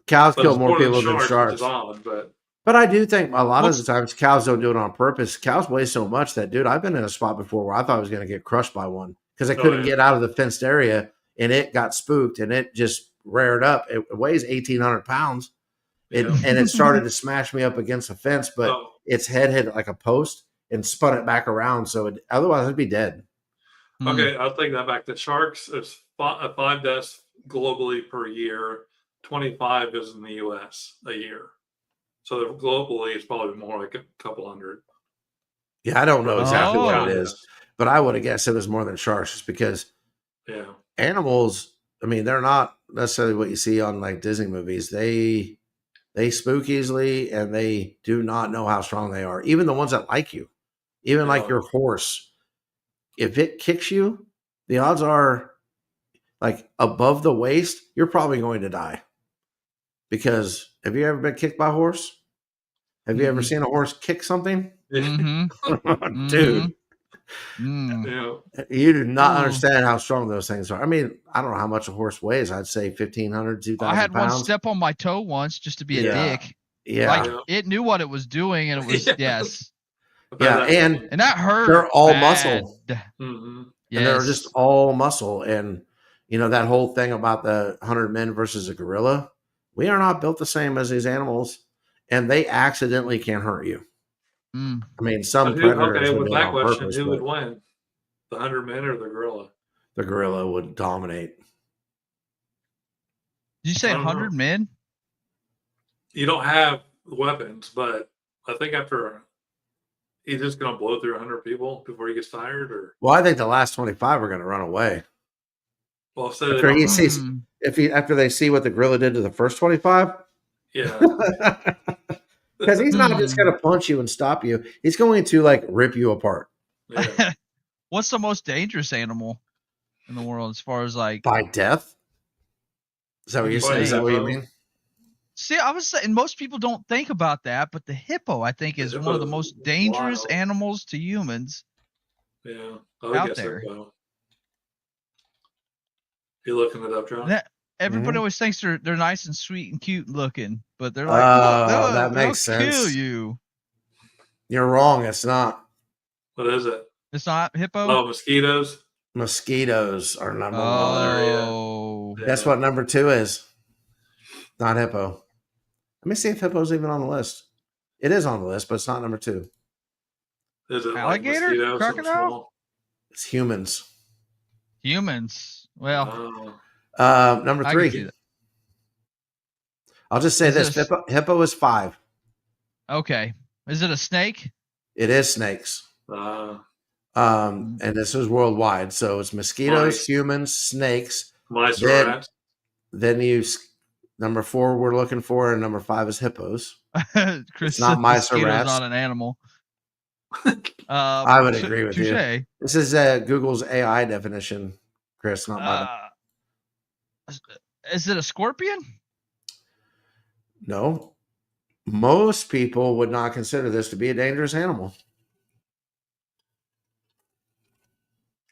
Cows But kill it's more people than which sharks. is odd, but But I do think a lot of What's- the times cows don't do it on purpose. Cows weigh so much that, dude, I've been in a spot before where I thought I was going to get crushed by one because I couldn't yeah. get out of the fenced area and it got spooked and it just reared up. It weighs 1,800 pounds. yeah. And it started to smash me up against a fence, but Oh, its head hit like a post and spun it back around. So otherwise, I'd be dead. okay, I'll take that back. The sharks, there's 5 deaths globally per year. 25 is in the U.S. a year. So globally, it's probably more like a couple hundred. Yeah, I don't know exactly what Oh. it is, but I would have guessed it was more than sharks just because Yeah. animals, I mean, they're not necessarily what you see on like Disney movies. They spook easily and they do not know how strong they are. Even the ones that like you, even like Yeah. your horse, if it kicks you, the odds are like above the waist, you're probably going to die. Because have you ever been kicked by a horse? Have you ever Mhm. seen a horse kick something? Mm-hmm. Dude, Mm. Yeah. you do not Ooh. understand how strong those things are. I mean, I don't know how much a horse weighs. I'd say 1,500, 2,000 I had one pounds. step on my toe once just to be a Yeah. dick. Yeah. Like Yeah. it knew what it was doing, and it was Yeah. yes, Yeah, and and that hurt. they're all bad. muscle. Mm-hmm. Yes. And they're just all muscle. And, that whole thing about the 100 men versus a gorilla, we are not built the same as these animals, and they accidentally can hurt you. Mm. I mean, some Okay, predators would with do it that on question, purpose, who would but win? The 100 men or the gorilla? the gorilla would dominate. Did you say I don't know. 100 men? You don't have weapons, but I think after he's just going to blow through 100 people before he gets tired, or Well, I think the last 25 are going to run away. well, so they After, don't he know. sees, after they see what the gorilla did to the first 25, Yeah. because he's not just going to punch you and stop you. He's going to like rip you apart Yeah. What's the most dangerous animal in the world as far as like? by death. Is that what What you do you say? Is that what you think? mean? See, I was saying most people don't think about that, but the hippo, I think, The is one of the hippo's most dangerous wild. animals to humans. Yeah. I would Out guess there. so. You looking it up, John? That everybody Mhm. always thinks they're nice and sweet and cute looking, but they're Oh, like, that they'll makes kill sense. you. You're wrong. It's not. What is it? It's not hippo. Oh, mosquitoes. Mosquitoes are number one. Oh, Yeah. Guess what number 2 is? Not hippo. Let me see if hippo's even on the list. It is on the list, but it's not number 2. Is it Alligator? like mosquitoes, something Crocodile? small? It's humans. Humans. Well, Number I can see 3. that. I'll just say Is this: it hippo is 5. Okay. Is it a snake? It is snakes. And this is worldwide, so it's mosquitoes, Mice. humans, snakes. Mice or Then, rats? then number 4 we're looking for, and number 5 is hippos. Chris It's not said mice or mosquito's rats. not an animal. I would agree with you. Touche. This is Google's AI definition, Chris, not mine. Is it a scorpion? No. Most people would not consider this to be a dangerous animal.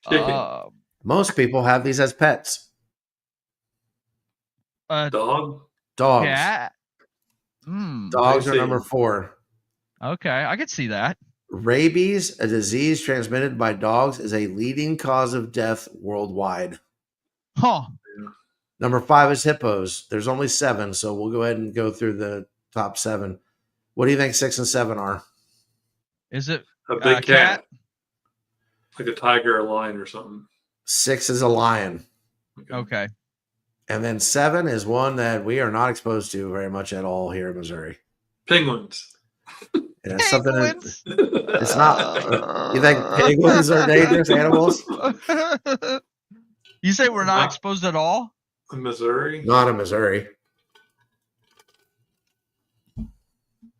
Chicken. Most people have these as pets. Dog? Dogs. Cat. Dogs are number 4. Okay, I could see that. Rabies, a disease transmitted by dogs, is a leading cause of death worldwide. Huh. Number 5 is hippos. There's only 7, so we'll go ahead and go through the top 7. What do you think 6 and 7 are? Is it a big cat? Like a tiger or lion or something. 6 is a lion. Okay. And then 7 is one that we are not exposed to very much at all here in Missouri. Penguins. And it's something that, it's not. You think penguins are dangerous animals? You say we're not exposed at all? In Missouri? Not in Missouri.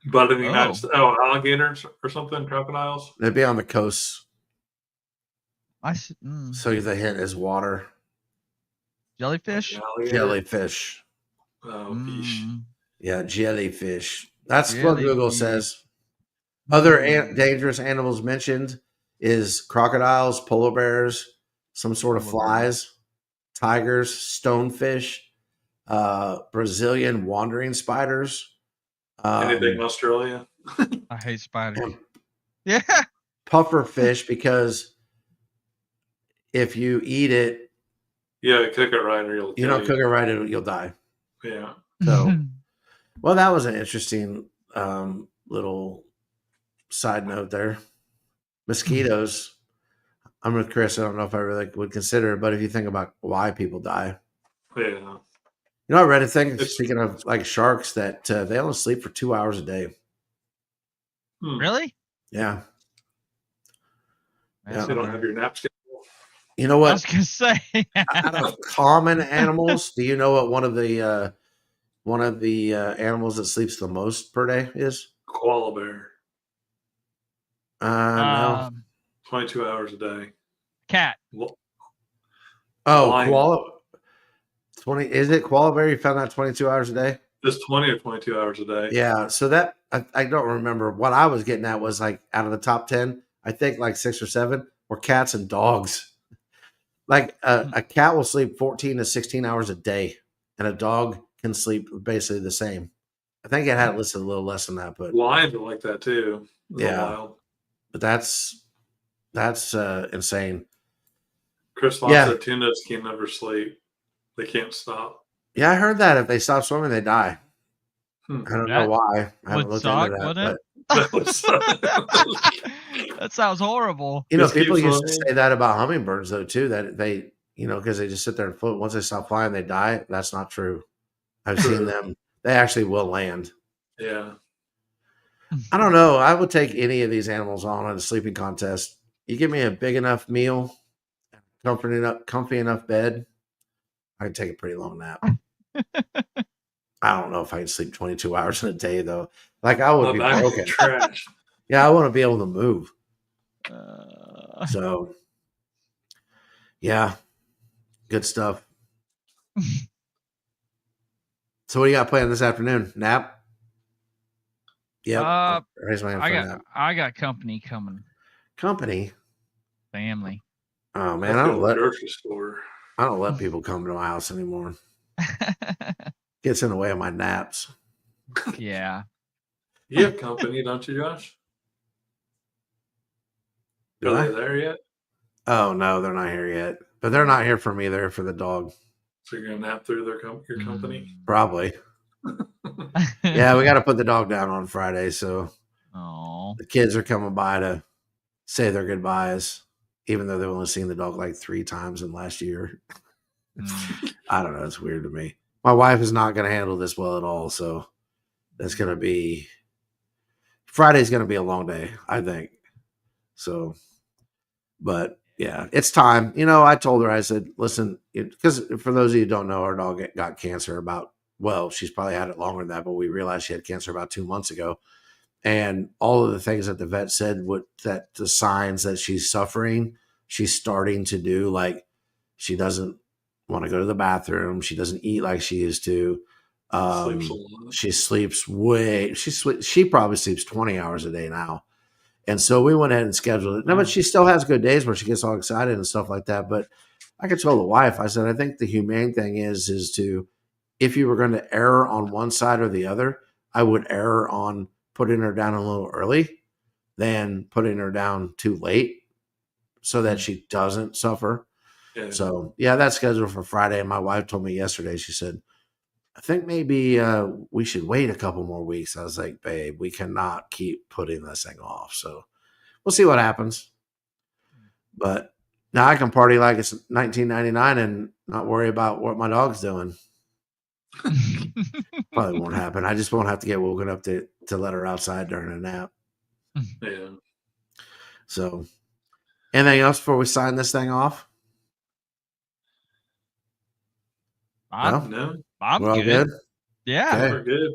But in the United States, alligators or something, crocodiles? They'd be on the coast. So the hint is water. Jellyfish? Jellyfish. Oh, fish. Yeah, jellyfish. That's what Google says. Other dangerous animals mentioned is crocodiles, polar bears, some sort of flies, tigers, stonefish, Brazilian wandering spiders. Anything in Australia? I hate spiders. Yeah. Puffer fish, because if you eat it, cook it right or you don't cook it right, you'll die. Yeah. So, well, that was an interesting little side note there. Mosquitoes. I'm with Chris. I don't know if I really would consider it, but if you think about why people die. Yeah. You know, I read a thing, speaking of like sharks, that they only sleep for 2 hours a day. Really? Yeah. You don't have your nap schedule? You know what? I was going to say. Out of common animals, do you know what one of the animals that sleeps the most per day is? Koala bear. No. 22 hours a day. Cat. Koala. 20. Is it koala bear? You found that 22 hours a day? Just 20 or 22 hours a day. Yeah. So that I don't remember. What I was getting at was like out of the top 10, I think like 6 or 7 were cats and dogs. Like a cat will sleep 14 to 16 hours a day, and a dog can sleep basically the same. I think it had listed a little less than that, but lions are like that too. Wild. But that's insane. Chris Fox said tunas can never sleep. They can't stop. Yeah, I heard that if they stop swimming, they die. I don't know why. I haven't looked into that. That sounds horrible. You know, people used to say that about hummingbirds, though, too, that they, because they just sit there and float. Once they stop flying, they die. That's not true. I've seen them. They actually will land. Yeah. I don't know. I would take any of these animals on a sleeping contest. You give me a big enough meal, comfy enough bed, I can take a pretty long nap. I don't know if I can sleep 22 hours in a day, though. Like, I would be broken. Trash. Yeah, I want to be able to move. So, yeah, good stuff. So, what do you got planned this afternoon? Nap? Yep. Raise my hand for nap. I got company coming. Company? Family. Oh man, I don't let grocery store. I don't let people come to my house anymore. Gets in the way of my naps. Yeah. You have company, don't you, Josh? Are they there yet? Oh no, they're not here yet. But they're not here for me. They're for the dog. So you're gonna nap through your company? Probably. Yeah, we got to put the dog down on Friday, so Oh. the kids are coming by to say their goodbyes, even though they've only seen the dog like 3 times in last year. I don't know. It's weird to me. My wife is not going to handle this well at all, so that's going to be Friday's going to be a long day, I think. So, but yeah, it's time. You know, I told her, I said, listen, because for those of you who don't know, our dog got cancer about, well, she's probably had it longer than that, but we realized she had cancer about 2 months ago. And all of the things that the vet said, that the signs that she's suffering, she's starting to do. Like, she doesn't want to go to the bathroom. She doesn't eat like she used to. Sleeps a lot. She sleeps she probably sleeps 20 hours a day now. And so we went ahead and scheduled it. No, but she still has good days where she gets all excited and stuff like that. But I could tell the wife, I said, I think the humane thing is to, if you were going to err on one side or the other, I would err on putting her down a little early than putting her down too late so that she doesn't suffer. Yeah. So, yeah, that's scheduled for Friday. And my wife told me yesterday, she said, I think maybe we should wait a couple more weeks. I was like, babe, we cannot keep putting this thing off. So we'll see what happens. But now I can party like it's 1999 and not worry about what my dog's doing. Probably won't happen. I just won't have to get woken up to let her outside during a nap. Yeah. So, anything else before we sign this thing off? No, I'm We're all good. good? Yeah. Okay. we're good.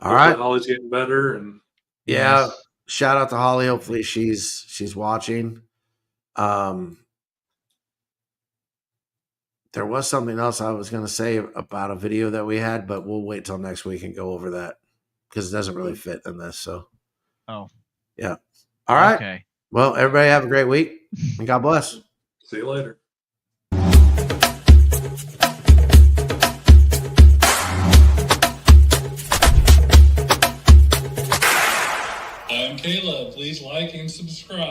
All right. Holly's getting better, and Yeah. Yes. Shout out to Holly. Hopefully she's watching. There was something else I was going to say about a video that we had, but we'll wait till next week and go over that because it doesn't really fit in this. So, Oh. yeah. All right. Okay. Well, everybody have a great week and God bless. see you later. I'm Caleb. Please like and subscribe.